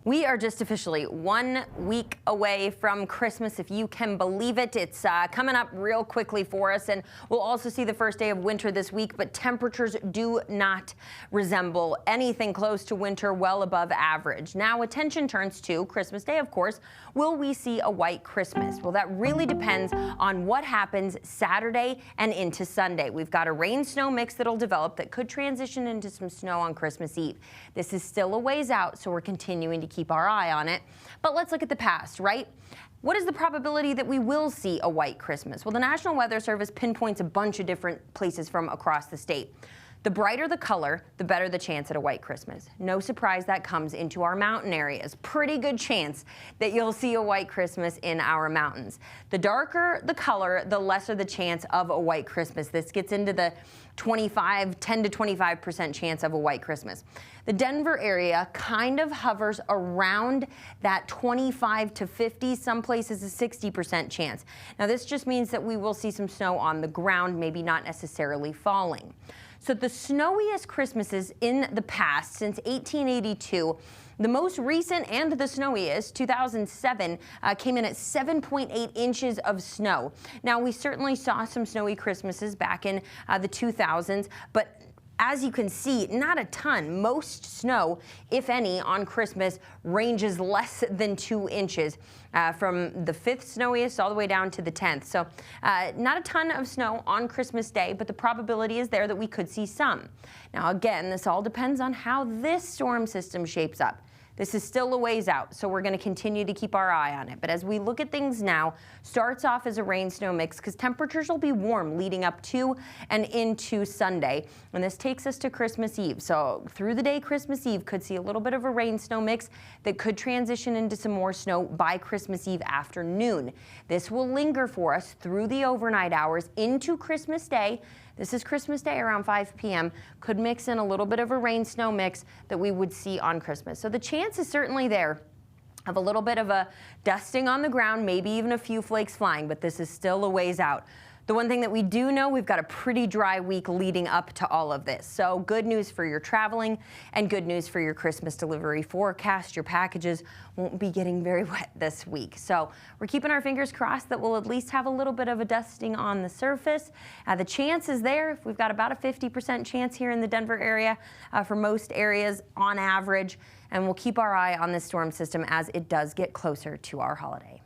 We are just officially 1 week away from Christmas, if you can believe it. It's coming up real quickly for us, and we'll also see the first day of winter this week, but temperatures do not resemble anything close to winter, well above average. Now, attention turns to Christmas Day, of course. Will we see a white Christmas? Well, that really depends on what happens Saturday and into Sunday. We've got a rain-snow mix that'll develop that could transition into some snow on Christmas Eve. This is still a ways out, so we're continuing to keep our eye on it. But let's look at the past, right? What is the probability that we will see a white Christmas? Well, the National Weather Service pinpoints a bunch of different places from across the state. The brighter the color, the better the chance at a white Christmas. No surprise that comes into our mountain areas. Pretty good chance that you'll see a white Christmas in our mountains. The darker the color, the lesser the chance of a white Christmas. This gets into the 10 to 25% chance of a white Christmas. The Denver area kind of hovers around that 25 to 50, some places a 60% chance. Now this just means that we will see some snow on the ground, maybe not necessarily falling. So the snowiest Christmases in the past, since 1882, the most recent and the snowiest, 2007, came in at 7.8 inches of snow. Now, we certainly saw some snowy Christmases back in the 2000s, but as you can see, not a ton. Most snow, if any, on Christmas ranges less than 2 inches from the 5th snowiest all the way down to the 10th. So not a ton of snow on Christmas Day, but the probability is there that we could see some. Now, again, this all depends on how this storm system shapes up. This is still a ways out, so we're going to continue to keep our eye on it. But as we look at things now, starts off as a rain-snow mix because temperatures will be warm leading up to and into Sunday. And this takes us to Christmas Eve. So through the day, Christmas Eve could see a little bit of a rain-snow mix that could transition into some more snow by Christmas Eve afternoon. This will linger for us through the overnight hours into Christmas Day. This is Christmas Day around 5 p.m. Could mix in a little bit of a rain-snow mix that we would see on Christmas. So the chance is certainly there of a little bit of a dusting on the ground, maybe even a few flakes flying, but this is still a ways out. The one thing that we do know, we've got a pretty dry week leading up to all of this. So good news for your traveling and good news for your Christmas delivery forecast. Your packages won't be getting very wet this week. So we're keeping our fingers crossed that we'll at least have a little bit of a dusting on the surface. The chance is there. We've got about a 50% chance here in the Denver area for most areas on average. And we'll keep our eye on this storm system as it does get closer to our holiday.